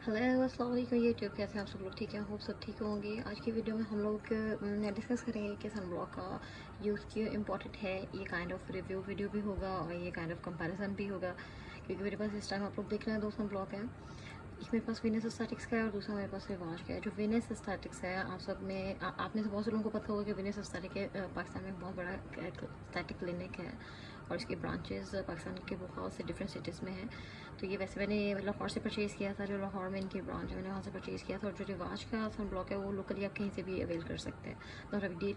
Hello अस्सलाम वालेकुम YouTube, कैसे हैं आप सब लोग? ठीक है, होप सब ठीक होंगे। आज की वीडियो में हम लोग डिस्कस करेंगे कि सन ब्लॉक का यूज़ क्यों इम्पॉर्टेंट है। ये काइंड ऑफ रिव्यू वीडियो भी होगा और ये काइंड ऑफ कंपैरिजन भी होगा, क्योंकि मेरे पास इस टाइम आप लोग देख रहे हैं दो सन ब्लॉक हैं। एक मेरे पास वीनस एस्थेटिक्स का है और दूसरा मेरे पास रिवाज का है। जो वीनस एस्थेटिक्स है, आप सब में आप में से बहुत से लोगों को पता होगा कि वीनस एस्थेटिक पाकिस्तान में बहुत बड़ा एस्थेटिक क्लिनिक है और इसके ब्रांचेस पाकिस्तान के बहुत से डिफरेंट सिटीज़ में हैं। तो ये वैसे मैंने लाहौर से परचेज़ किया था, जो लाहौर में इनकी ब्रांच है, मैंने वहाँ से परचेज़ किया था। और जो रिवाज का सन ब्लॉक है वो लोकली आप कहीं से भी अवेल कर सकते हैं, नॉट अ बिग डील।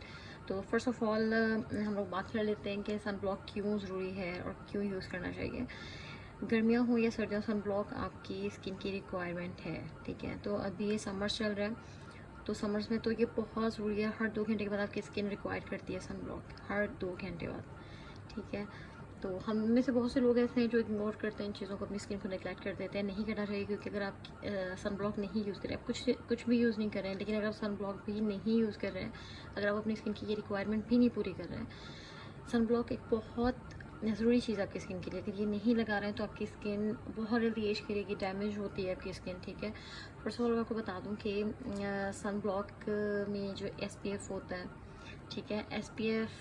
तो फर्स्ट ऑफ ऑल हम लोग बात कर लेते हैं कि सन ब्लॉक क्यों ज़रूरी है और क्यों यूज़ करना चाहिए। गर्मियाँ हो या सर्दियाँ, सन ब्लॉक आपकी स्किन की रिक्वायरमेंट है, ठीक है। तो अभी ये समर्स चल रहा है, तो समर्स में तो ये बहुत ज़रूरी है। हर 2 घंटे के बाद आपकी स्किन रिक्वायर करती है सन ब्लॉक, हर 2 घंटे बाद, ठीक है। तो हम में से बहुत से लोग ऐसे हैं जो इग्नोर करते हैं इन चीज़ों को, अपनी स्किन को नेगलेक्ट कर देते हैं। नहीं करना चाहिए, क्योंकि अगर आप सन ब्लॉक नहीं यूज़ करें, आप कुछ भी यूज़ नहीं कर रहे हैं, लेकिन अगर आप सन ब्लॉक भी नहीं यूज़ कर रहे हैं, अगर आप अपनी स्किन की ये रिक्वायरमेंट भी नहीं पूरी कर रहे हैं, सन ब्लॉक एक बहुत ज़रूरी चीज़ आपकी स्किन के लिए। अगर ये नहीं लगा रहे हैं तो आपकी स्किन बहुत जल्दी एज करेगी, डैमेज होती है आपकी स्किन, ठीक है। फर्स्ट ऑफ ऑल मैं आपको बता दूं कि सन ब्लॉक में जो SPF होता है, ठीक है, SPF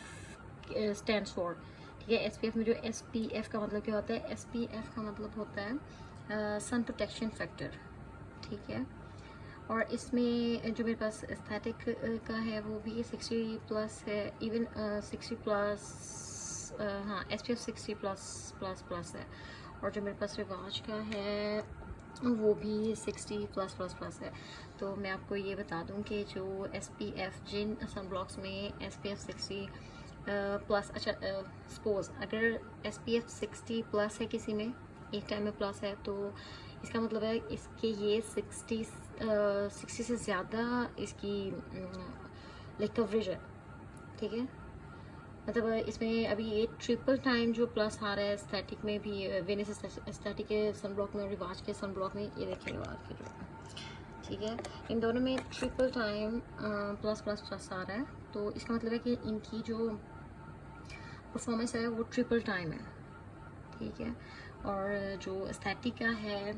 स्टैंड्स फॉर, ठीक है। SPF में जो SPF का मतलब क्या होता है? SPF का मतलब होता है सन प्रोटेक्शन फैक्टर, ठीक है। और इसमें जो मेरे पास एस्थेटिक का है वो भी 60+ है, इवन 60+, हाँ, SPF 60+++ है। और जो मेरे पास रिवाज का है वो भी 60+++ है। तो मैं आपको ये बता दूं कि जो SPF, जिन सन ब्लॉक्स में SPF 60+ अच्छा, सपोज अगर SPF 60+ है किसी में, एक टाइम में प्लस है, तो इसका मतलब है इसके ये 60 से ज़्यादा इसकी लाइक कवरेज है, ठीक है। मतलब इसमें अभी ये ट्रिपल टाइम जो प्लस आ रहा है एस्थेटिक में भी, वेनिस एस्थेटिक के सन ब्लॉक में और रिवाज के सन ब्लॉक में, ये देखिए रिवाज के जो, ठीक है, इन दोनों में triple time plus plus plus आ रहा है। तो इसका मतलब है कि इनकी जो परफॉर्मेंस है वो ट्रिपल टाइम है, ठीक है। और जो एस्थेटिक का है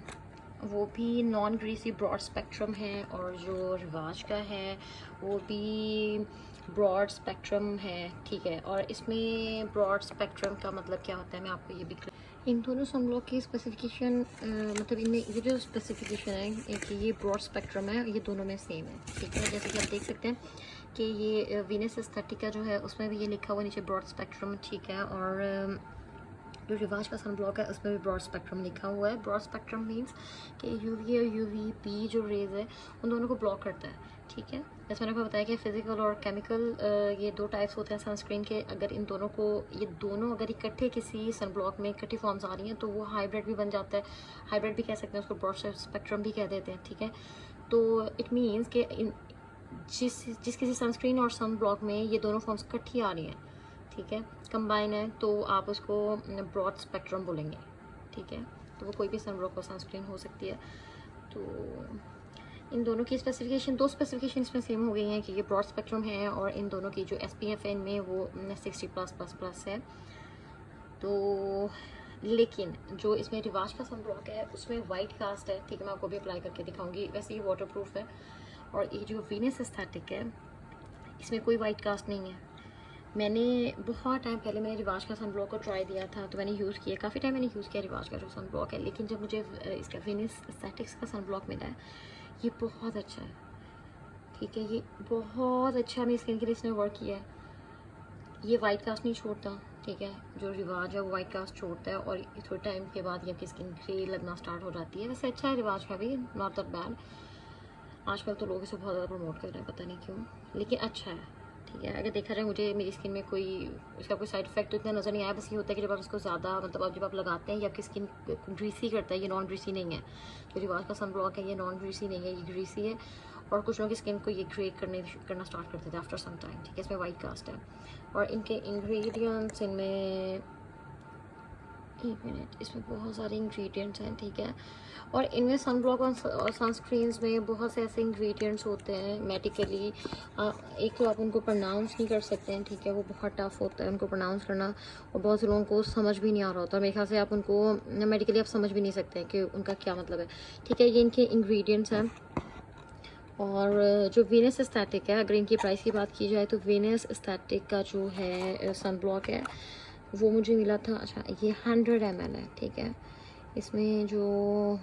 वो भी नॉन ग्रीसी ब्रॉड स्पेक्ट्रम है, और जो रिवाज का है वो भी ब्रॉड स्पेक्ट्रम है, ठीक है। और इसमें ब्रॉड स्पेक्ट्रम का मतलब क्या होता है, मैं आपको ये भी इन दोनों सनब्लॉक की स्पेसिफिकेशन, मतलब इनमें ये जो स्पेसिफिकेशन है, एक ये ब्रॉड स्पेक्ट्रम है, ये दोनों में सेम है, ठीक है। जैसे कि आप देख सकते हैं कि ये वीनस एस्थेटिक का जो है उसमें भी ये लिखा हुआ नीचे ब्रॉड स्पेक्ट्रम, ठीक है। और जो रिवाज का सन ब्लॉक है उसमें भी ब्रॉड स्पेक्ट्रम लिखा हुआ है। ब्रॉड स्पेक्ट्रम मीन्स कि UV और UVB जो रेज है उन दोनों को ब्लॉक करता है, ठीक है। जैसे मैंने आपको बताया कि फिजिकल और केमिकल, ये 2 टाइप्स होते हैं सनस्क्रीन के। अगर इन दोनों को, ये दोनों अगर इकट्ठे किसी सन ब्लॉक में इकट्ठी फॉर्म्स आ रही हैं तो वो हाइब्रिड भी बन जाता है, हाइब्रिड भी कह सकते हैं उसको, ब्रॉड स्पेक्ट्रम भी कह देते हैं, ठीक है। तो इट मीन्स कि जिस किसी सनस्क्रीन और सन ब्लॉक में ये दोनों फॉर्म्स इकट्ठी आ रही हैं, ठीक है, कंबाइन है, तो आप उसको ब्रॉड स्पेक्ट्रम बोलेंगे, ठीक है। तो वो कोई भी सन ब्लॉक और सनस्क्रीन हो सकती है। तो इन दोनों की स्पेसिफिकेशन, 2 स्पेसिफिकेशन इसमें सेम हो गई हैं कि ये ब्रॉड स्पेक्ट्रम है, और इन दोनों की जो SPF है इनमें वो 60+++ है। तो लेकिन जो इसमें रिवाज का सन ब्लॉक है उसमें वाइट कास्ट है, ठीक है। मैं आपको भी अप्लाई करके दिखाऊंगी। वैसे ये वाटर प्रूफ है। और ये जो वीनस एस्थेटिक है इसमें कोई वाइट कास्ट नहीं है। मैंने बहुत टाइम पहले मैंने रिवाज का सन ब्लॉक को ट्राई दिया था, तो मैंने यूज़ किया, काफ़ी टाइम मैंने यूज़ किया रिवाज का जो सन ब्लॉक है। लेकिन जब मुझे इसका वीनस एस्थेटिक्स का सन ब्लॉक मिला है, ये बहुत अच्छा है, ठीक है। ये बहुत अच्छा मेरी स्किन के लिए इसने वर्क किया है। ये वाइट कास्ट नहीं छोड़ता, ठीक है। जो रिवाज है वो वाइट कास्ट छोड़ता है, और थोड़े टाइम के बाद ये आपकी स्किन ग्रे लगना स्टार्ट हो जाती है। वैसे अच्छा है रिवाज का भी, नॉट दैट बैड। आजकल तो लोग इसे बहुत ज़्यादा प्रमोट कर रहे हैं, पता नहीं क्यों, लेकिन अच्छा है, ठीक है। अगर देखा जाए, मुझे मेरी स्किन में कोई इसका कोई साइड इफेक्ट तो इतना नज़र नहीं आया। बस ये होता है कि जब आप इसको ज़्यादा, मतलब आप जब आप लगाते हैं ये आपकी स्किन ग्रीसी करता है। ये नॉन ग्रीसी नहीं है, जो रिवाज का सन ब्लॉक है ये नॉन ग्रीसी नहीं है, ये ग्रीसी है। और कुछ लोगों की स्किन को ये ग्रे करना स्टार्ट कर देता है आफ्टर सम टाइम, ठीक है। इसमें वाइट कास्ट है, और इनके इंग्रेडिएंट्स, इनमें एक मिनट, इसमें बहुत सारे इंग्रेडिएंट्स हैं, ठीक है। और इनमें सनब्लॉक और सनस्क्रीन्स में बहुत से ऐसे इंग्रेडिएंट्स होते हैं मेडिकली, एक तो आप उनको प्रोनाउंस नहीं कर सकते हैं, ठीक है, वो बहुत टफ होता है उनको प्रोनाउंस करना, और बहुत से लोगों को समझ भी नहीं आ रहा होता, और मेरे ख्याल से आप उनको मेडिकली आप समझ भी नहीं सकते हैं कि उनका क्या मतलब है, ठीक है। ये इनके इंग्रेडिएंट्स हैं। और जो वीनस एस्थेटिक है, अगर इनकी प्राइस की बात की जाए तो वीनस एस्थेटिक का जो है सनब्लॉक है वो मुझे मिला था, अच्छा ये 100 ml है, ठीक है। इसमें जो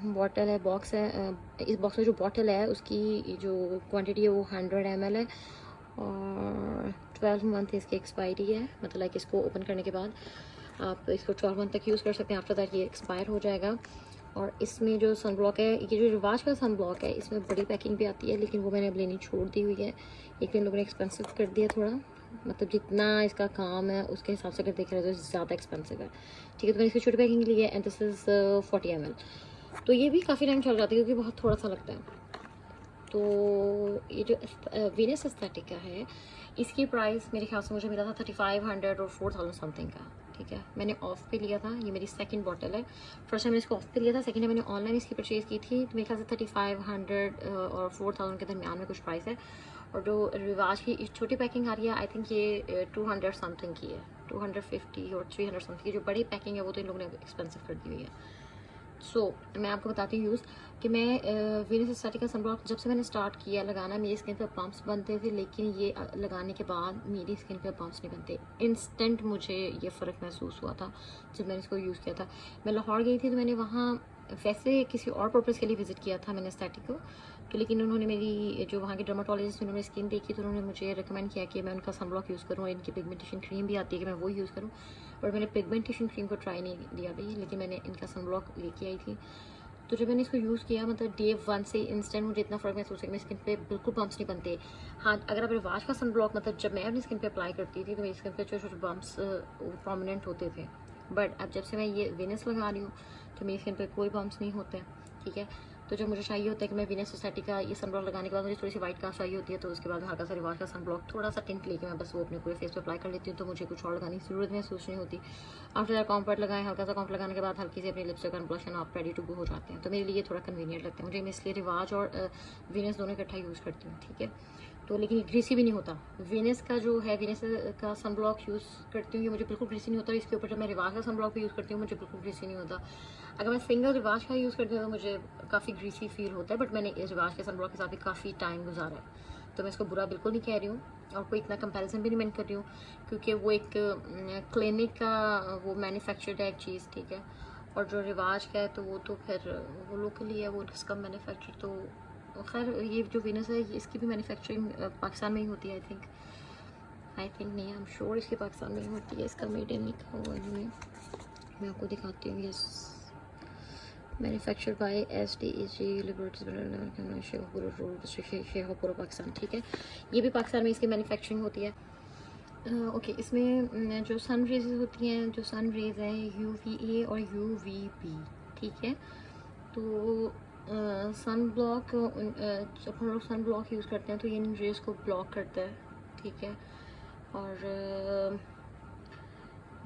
बॉटल है, बॉक्स है, इस बॉक्स में जो बॉटल है उसकी जो क्वांटिटी है वो 100 ml है, और 12 मंथ इसकी एक्सपायरी है, मतलब लाइक इसको ओपन करने के बाद आप इसको 12 मंथ तक यूज़ कर सकते हैं, आफ्टर दैट ये एक्सपायर हो जाएगा। और इसमें जो सनब्लॉक है, ये जो रिवाज का सनब्लॉक है, इसमें बड़ी पैकिंग भी आती है, लेकिन वो मैंने अब लेनी छोड़ दी हुई है, एक दिन लोगों ने एक्सपेंसिव कर दिया थोड़ा, मतलब जितना इसका काम है उसके हिसाब से अगर देख रहे हो तो ज़्यादा एक्सपेंसिव है, ठीक है। तो मैंने इसकी छोटी पैकिंग ली है, एंड दिस इज़ 40 ml, तो ये भी काफ़ी टाइम चल जाती है क्योंकि बहुत थोड़ा सा लगता है। तो ये जो वीनस एस्थेटिक का है, इसकी प्राइस मेरे ख्याल से मुझे मिला था 3500 और 4000 समथिंग का, ठीक है। मैंने ऑफ पे लिया था, ये मेरी सेकंड बॉटल है, फर्स्ट टाइम मैंने इसको ऑफ पे लिया था, सेकंड टाइम मैंने ऑनलाइन इसकी परचेज़ की थी, तो मेरे ख्याल से 3500 और 4000 के दरमियान में कुछ प्राइस है। और जो रिवाज की छोटी पैकिंग आ रही है, आई थिंक ये 200 समथिंग की है, 250 और 300 समथिंग की। जो बड़ी पैकिंग है वो तो इन लोगों ने एक्सपेंसिव कर दी हुई है। मैं आपको बताती हूँ यूज़ कि मैं वीनस एस्थेटिक का सनब्लॉक जब से मैंने स्टार्ट किया लगाना, मेरी स्किन पे पम्प्स बनते थे, लेकिन ये लगाने के बाद मेरी स्किन पे पम्प्स नहीं बनते। इंस्टेंट मुझे ये फ़र्क महसूस हुआ था जब मैंने इसको यूज़ किया था। मैं लाहौर गई थी, तो मैंने वहाँ वैसे किसी और पर्पज़ के लिए विज़िट किया था मैंने एस्थेटिक को, तो लेकिन उन्होंने मेरी जो वहाँ के डर्माटोलॉजिस्ट, उन्होंने स्किन देखी, तो उन्होंने मुझे रिकमेंड किया कि मैं उनका सनब्लॉक यूज़ करूँ, और इनकी पिगमेंटेशन क्रीम भी आती है कि मैं वो यूज़ करूँ, और मैंने पिगमेंटेशन क्रीम को ट्राई नहीं लिया भाई, लेकिन मैंने इनका सनब्लॉक लेके आई थी। तो जब मैंने इसको यूज़ किया, मतलब डे 1 से इंस्टेंट मुझे इतना फ़र्क महसूस है, मेरी स्किन पे बिल्कुल बम्प्स नहीं बनते। हाँ, अगर आप रिवाज का सनब्लॉक, मतलब जब मैं अपनी स्किन पे अप्लाई करती थी तो मेरी स्किन पे छोटे छोटे बम्प्स प्रोमिनेंट होते थे, बट अब जब से मैं ये वीनस लगा रही हूँ तो मेरी स्किन पे कोई बम्प्स नहीं होते, ठीक है। तो जब मुझे चाहिए होता है कि मैं वीनस एस्थेटिक का ये सनब्लॉक लगाने के बाद मुझे थोड़ी सी वाइट कास्ट चाहिए होती है, तो उसके बाद हल्का सा रिवाज का सनब्लॉक थोड़ा सा टिंट लेके मैं बस वो अपने पूरे फेस पे अप्लाई कर लेती हूँ, तो मुझे कुछ और लगाने की जरूरत महसूस नहीं होती। आफ्टर दैट कॉम्पैक्ट लगाएं, हल्का सा कॉम्पैक्ट लगाने के बाद हल्की सी अपनी लिपस्टिक एंड ब्लश, आप रेडी टू गो हो जाते हैं। तो मेरे लिए थोड़ा कन्वीनियंट लगता है मुझे, मैं इसलिए रिवाज और वीनस दोनों इकट्ठा यूज़ करती हूँ, ठीक है। तो लेकिन ग्रीसी भी नहीं होता। वीनस का जो है, वीनस का सनब्लॉक यूज़ करती हूँ, ये मुझे बिल्कुल ग्रीसी नहीं होता। इसके ऊपर जब मैं रिवाज का सनब्लॉक भी यूज़ करती हूँ, मुझे बिल्कुल ग्रीसी नहीं होता। अगर मैं सिंगल रिवाज का यूज़ करती हूँ तो मुझे काफ़ी ग्रीसी फील होता है, बट मैंने इस रिवाज के सनब्लॉक के साथ भी काफ़ी टाइम गुजारा है, तो मैं इसको बुरा बिल्कुल नहीं कह रही हूँ, और कोई इतना कंपैरिजन भी नहीं मैं कर रही हूँ, क्योंकि वो एक क्लिनिक का वो मैन्युफैक्चर्ड है एक चीज़, ठीक है। और जो रिवाज का है तो वो तो फिर वो लोकली है, वो इसका मैन्युफैक्चर, तो खैर ये जो वीनस है इसकी भी मैन्युफैक्चरिंग पाकिस्तान में ही होती है, आई थिंक नहीं, आई एम श्योर इसकी पाकिस्तान में ही होती है। इसका मेड इन लिखा हुआ है, मैं आपको दिखाती हूँ। Yes, manufactured by SDEG liberties Sheikhpura Pakistan, ठीक है। ये भी पाकिस्तान में इसकी मैन्युफैक्चरिंग होती है। ओके, इसमें जो सन रेज होती हैं, जो सन रेज हैं UVA और UVB, ठीक है। तो सन ब्लॉक, जब हम लोग सन ब्लॉक यूज़ करते हैं तो ये इन रेज को ब्लॉक करता है, ठीक है। और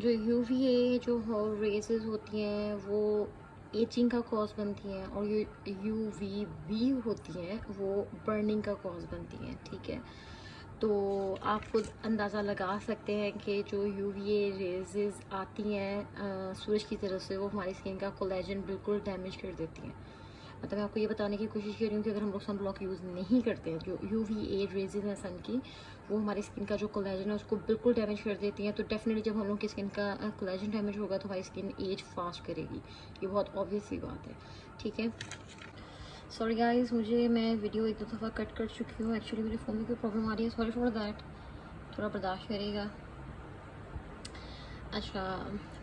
जो UVA जो रेजेस होती हैं वो एचिंग का कॉज बनती हैं, और UVB होती हैं वो बर्निंग का कॉज बनती हैं, ठीक है। तो आप खुद अंदाज़ा लगा सकते हैं कि जो UVA रेजेस आती हैं सूरज की तरफ से, वो हमारी स्किन का कोलेजन बिल्कुल डैमेज कर देती हैं। मतलब मैं आपको ये बताने की कोशिश कर रही हूँ कि अगर हम लोग सन ब्लॉक यूज़ नहीं करते हैं, जो UVA रेजेस हैं सन की, वो हमारी स्किन का जो कोलेजन है उसको बिल्कुल डैमेज कर देती हैं। तो डेफिनेटली जब हम लोग की स्किन का कोलेजन डैमेज होगा तो हमारी स्किन एज फास्ट करेगी, ये बहुत ऑब्वियस सी बात है, ठीक है। सॉरी गाइस, मैं वीडियो एक दो दफ़ा कट कर चुकी हूँ, एक्चुअली मेरे फ़ोन में कोई प्रॉब्लम आ रही है, सॉरी फॉर दैट, थोड़ा बर्दाश्त करिएगा। अच्छा,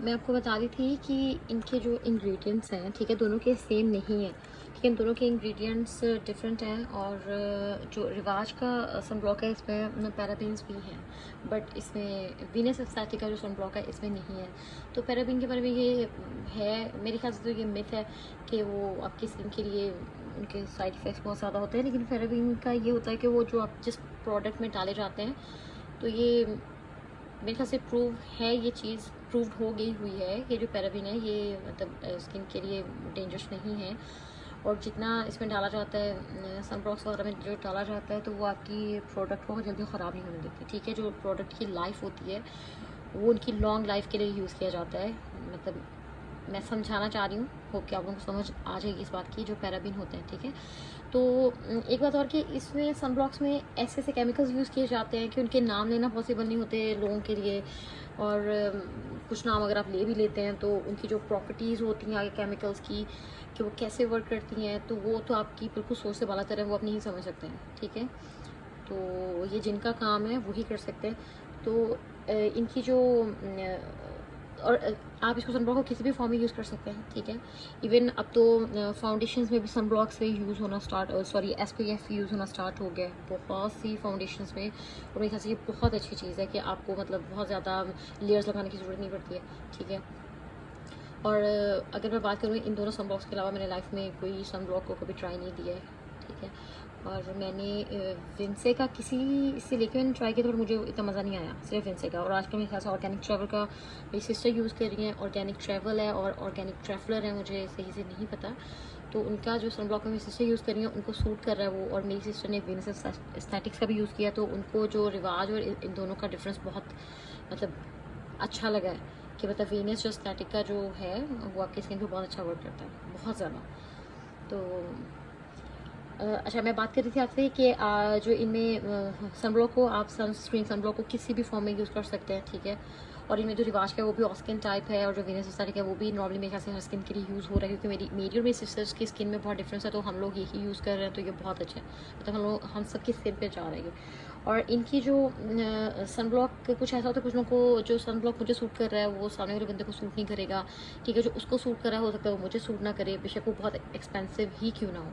मैं आपको बता रही थी कि इनके जो इंग्रेडिएंट्स हैं, ठीक है, दोनों के सेम नहीं है, ठीक है, दोनों के इंग्रेडिएंट्स डिफरेंट हैं। और जो रिवाज का सनब्लॉक है इसमें पैराबेन्स भी हैं, बट इसमें वीनस एस्थेटिक का जो सनब्लॉक है इसमें नहीं है। तो पैराबेन के बारे में ये है, मेरे ख्याल से तो ये मिथ है कि वो आपकी स्किन के लिए उनके साइड इफ़ेक्ट्स बहुत ज़्यादा होते हैं, लेकिन पैराबेन का ये होता है कि वो जो आप जिस प्रोडक्ट में डाले जाते हैं, तो ये मेरे ख्याल से प्रूव है ये चीज़ प्रूव्ड हो गई हुई है कि जो पैराबीन है ये मतलब स्किन के लिए डेंजरस नहीं है। और जितना इसमें डाला जाता है सनब्लॉक्स वगैरह में जो डाला जाता है तो वो आपकी प्रोडक्ट को जल्दी ख़राब नहीं होने देती, ठीक है। जो प्रोडक्ट की लाइफ होती है वो उनकी लॉन्ग लाइफ के लिए यूज़ किया जाता है। मतलब मैं समझाना चाह रही हूँ, होप कि आप लोगों को समझ आ जाएगी इस बात की, जो पैराबीन होते हैं, ठीक है। तो एक बात और कि इसमें सनब्लॉक्स में ऐसे ऐसे केमिकल्स यूज़ किए जाते हैं कि उनके नाम लेना पॉसिबल नहीं होते लोगों के लिए। और कुछ नाम अगर आप ले भी लेते हैं तो उनकी जो प्रॉपर्टीज़ होती हैं आगे केमिकल्स की, कि वो कैसे वर्क करती हैं, तो वो तो आपकी बिल्कुल सोच से बाला तर है, वो आप नहीं समझ सकते हैं, ठीक है। तो ये जिनका काम है वही कर सकते हैं। तो इनकी जो और आप इसको सनब्लॉक को किसी भी फॉर्म में यूज़ कर सकते हैं, ठीक है। इवन अब तो फाउंडेशंस में भी सनब्लॉक से यूज़ होना SPF यूज़ होना स्टार्ट हो गया है बहुत सी फाउंडेशंस में। और मेरे ख्याल से ये बहुत अच्छी चीज़ है कि आपको मतलब बहुत ज़्यादा लेयर्स लगाने की ज़रूरत नहीं पड़ती है, ठीक है। और अगर मैं बात करूँ इन दोनों सनब्लॉक्स के अलावा मैंने लाइफ में कोई सनब्लॉक को कभी ट्राई नहीं किया है, ठीक है। और मैंने विंसे का किसी से लेके मैंने ट्राई किया, तो मुझे इतना मज़ा नहीं आया, सिर्फ विंसे का। और आजकल मेरे ख्याल से ऑर्गेनिक ट्रैवल का मेरी सिस्टर यूज़ कर रही हैं। ऑर्गेनिक ट्रैवल है और ऑर्गेनिक ट्रैवलर है, मुझे सही से नहीं पता। तो उनका जो सनब्लॉक मेरी सिस्टर यूज़ कर रही है उनको सूट कर रहा है वो। और मेरी सिस्टर ने विंस एस्थेटिक्स का भी यूज़ किया, तो उनको जो रिवाज और इन दोनों का डिफरेंस बहुत मतलब अच्छा लगा है कि मतलब वीनस जो एस्थेटिक का जो है वो आपकी स्किन को बहुत अच्छा वर्क करता है, बहुत ज़्यादा। तो अच्छा, मैं बात कर रही थी आपसे कि जो इनमें सनब्लॉक को आप सनब्लॉक को किसी भी फॉर्म में यूज़ कर सकते हैं, ठीक है। और इनमें जो रिवाज का है वो भी ऑस्किन टाइप है, और जो वीनस एस्थेटिक है वो भी नॉर्मली मेरे ख्याल से हर स्किन के लिए यूज़ हो रहा है, क्योंकि मेरी और मेरी सिस्टर्स की स्किन में बहुत डिफरेंस है, तो हम लोग यही यूज़ कर रहे हैं, तो ये बहुत अच्छा है। मतलब हम सबकी स्किन पे जा रहे हैं। और इनकी जो सनब्लॉक कुछ ऐसा होता है, कुछ लोगों को जो सनब्लॉक मुझे सूट कर रहा है वो सामने वाले बंदे को सूट नहीं करेगा, ठीक है। जो उसको सूट कर रहा है हो सकता है वो मुझे सूट ना करे, बेशक वो बहुत एक्सपेंसिव ही क्यों ना हो,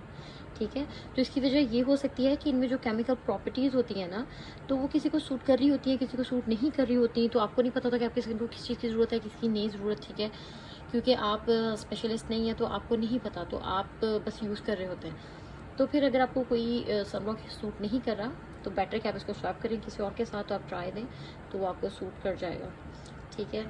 ठीक है। तो इसकी वजह ये हो सकती है कि इनमें जो केमिकल प्रॉपर्टीज़ होती हैं ना, तो वो किसी को सूट कर रही होती है, किसी को सूट नहीं कर रही होती। तो आपको नहीं पता था कि आपकी स्किन को किस चीज़ की ज़रूरत है, किसकी नहीं ज़रूरत, ठीक है। क्योंकि आप स्पेशलिस्ट नहीं है तो आपको नहीं पता, तो आप बस यूज़ कर रहे होते हैं। तो फिर अगर आपको कोई सनब्लॉक सूट नहीं कर रहा तो बेटर कि आप इसको स्वैप करें किसी और के साथ, तो आप ट्राई दें तो वो आपको सूट कर जाएगा, ठीक है।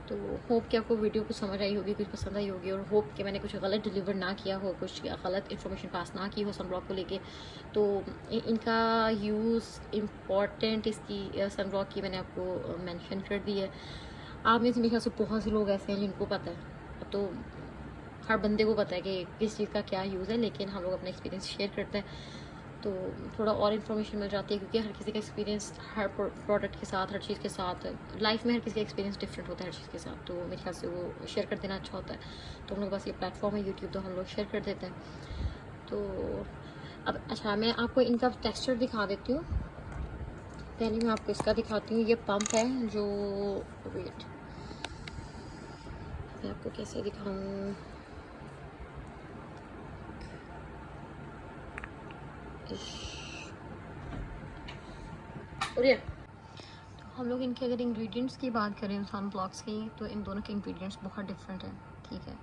तो होप कि आपको वीडियो कुछ समझ आई होगी, कुछ पसंद आई होगी, और होप कि मैंने कुछ गलत डिलीवर ना किया हो, कुछ गलत इन्फॉर्मेशन पास ना की हो सनब्लॉक को लेके। तो इनका यूज़ इम्पॉर्टेंट इसकी सनब्लॉक की मैंने आपको मेंशन कर दी है। आप में से मेरे ख्याल से बहुत से लोग ऐसे हैं जिनको पता है, तो हर बंदे को पता है कि किस चीज़ का क्या यूज़ है, लेकिन हम लोग अपना एक्सपीरियंस शेयर करते हैं तो थोड़ा और इन्फॉर्मेशन मिल जाती है, क्योंकि हर किसी का एक्सपीरियंस हर प्रोडक्ट के साथ, हर चीज़ के साथ, लाइफ में हर किसी का एक्सपीरियंस डिफरेंट होता है हर चीज़ के साथ। तो मेरे ख्याल से वो शेयर कर देना अच्छा होता है। तो हम लोग पास ये प्लेटफॉर्म है यूट्यूब, तो हम लोग शेयर कर देते हैं। तो अब अच्छा, मैं आपको इनका टेक्सचर दिखा देती हूँ। पहले मैं आपको इसका दिखाती हूँ। ये पंप है जो, वेट मैं आपको कैसे दिखाऊँ, और तो हम लोग इनके अगर इंग्रेडिएंट्स की बात करें सन ब्लॉक्स की, तो इन दोनों के इंग्रेडिएंट्स बहुत डिफरेंट हैं, ठीक है।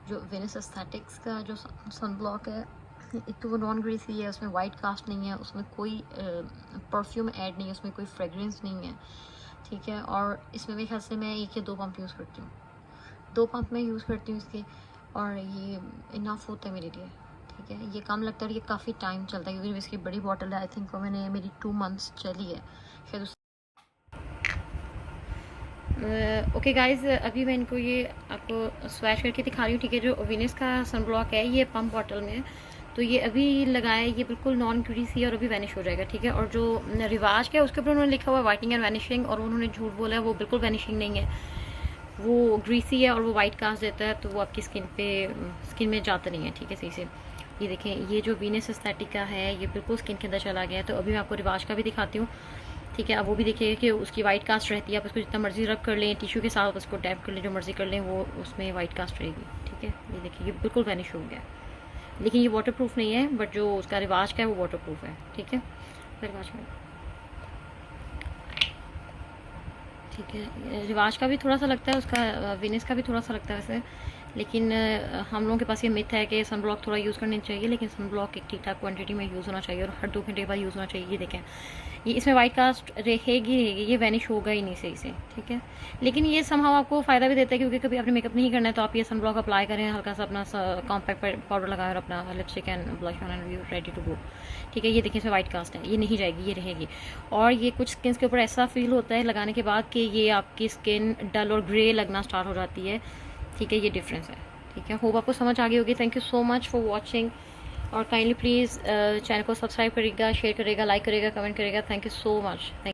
जो वीनस एस्थेटिक्स का जो सन ब्लॉक है, एक तो वो नॉन ग्रीसी है, उसमें वाइट कास्ट नहीं है, उसमें कोई परफ्यूम ऐड नहीं है, उसमें कोई फ्रेगरेंस नहीं है, ठीक है। और इसमें मेरे ख्याल से मैं एक या दो पंप यूज़ करती हूँ, 2 पंप मैं यूज़ करती हूँ इसके, और ये इनफ होता है मेरे लिए, ठीक है। ये कम लगता है और ये काफ़ी टाइम चलता है, क्योंकि इसकी बड़ी बॉटल है, आई थिंक वो मैंने मेरी 2 मंथ्स चली है शायद। ओके गाइज, अभी मैं इनको ये आपको स्वैच करके दिखा रही हूँ, ठीक है। जो वीनस का सन ब्लॉक है ये पम्प बॉटल में है, तो ये अभी लगाया, ये बिल्कुल नॉन ग्रीसी है और अभी वैनिश हो जाएगा, ठीक है। और जो रिवाज का है उसके ऊपर उन्होंने लिखा हुआ है वाइटनिंग एंड वैनिशिंग, और उन्होंने झूठ बोला है, वो बिल्कुल वैनिशिंग नहीं है, वो ग्रीसी है और वो वाइट कास्ट देता है, तो वो आपकी स्किन में जाता नहीं है, ठीक है, सही से। ये देखें, ये जो वीनस एस्थेटिक का है ये बिल्कुल स्किन के अंदर चला गया है। तो अभी मैं आपको रिवाज का भी दिखाती हूँ, ठीक है। अब वो भी देखिए कि उसकी वाइट कास्ट रहती है, आप उसको जितना मर्जी रब कर लें, टिश्यू के साथ उसको टैप कर लें, जो मर्जी कर लें, वो उसमें वाइट कास्ट रहेगी, ठीक है। ये देखिए, ये बिल्कुल वैनिश हो गया, लेकिन ये वाटर प्रूफ नहीं है, बट जो उसका रिवाज का है वो वाटर प्रूफ है, ठीक है। रिवाज में, ठीक है, रिवाज का भी थोड़ा सा लगता है, उसका वीनस का भी थोड़ा सा लगता है वैसे, लेकिन हम लोगों के पास ये मिथ है कि सन ब्लॉक थोड़ा यूज़ करनी चाहिए, लेकिन सन ब्लॉक एक ठीक ठाक क्वांटिटी में यूज़ होना चाहिए और हर 2 घंटे के बाद यूज़ होना चाहिए। ये देखें, ये इसमें वाइट कास्ट रहेगी, ये वैनिश होगा ही नहीं सही से, ठीक है। लेकिन ये समहाउ आपको फ़ायदा भी देता है, क्योंकि कभी आपने मेकअप नहीं करना है तो आप ये सन ब्लॉक अप्लाई करें, हल्का सा अपना कॉम्पैक्ट पाउडर लगाएं और अपना lipstick and blush on and you ready to go, ठीक है। ये देखिए, इसमें वाइट कास्ट है, ये नहीं जाएगी, ये रहेगी। और ये कुछ स्किन के ऊपर ऐसा फील होता है लगाने के बाद कि ये आपकी स्किन डल और ग्रे लगना स्टार्ट हो जाती है, ठीक है। ये डिफरेंस है, ठीक है। होप आपको समझ आ गई होगी। Thank you so much for watching, और काइंडली प्लीज़ चैनल को सब्सक्राइब करेगा, शेयर करेगा, लाइक करेगा, कमेंट करेगा। Thank you so much.